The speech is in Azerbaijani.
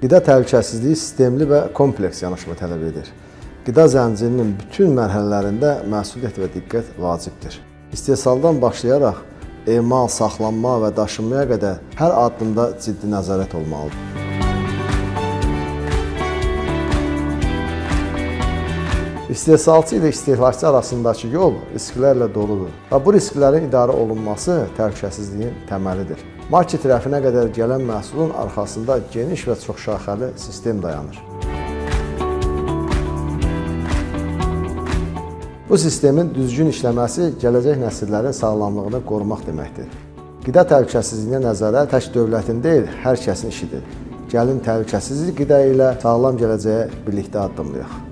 Qida təhlükəsizliyi sistemli və kompleks yanaşma tələb edir. Qida zəncirinin bütün mərhələlərində məsuliyyət və diqqət vacibdir. İstehsaldan başlayaraq emal, saxlanma və daşınmaya qədər hər addımda ciddi nəzarət olmalıdır. İstehsalçı ilə istehlakçı arasındakı yol risklərlə doludur və bu risklərin idarə olunması təhlükəsizliyin təməlidir. Market rəfinə qədər gələn məhsulun arxasında geniş və çoxşaxəli sistem dayanır. Bu sistemin düzgün işləməsi gələcək nəsillərin sağlamlığını qorumaq deməkdir. Qida təhlükəsizliyinə nəzarət tək dövlətin deyil, hər kəsin işidir. Gəlin təhlükəsizlik qida ilə sağlam gələcəyə birlikdə addımlayaq.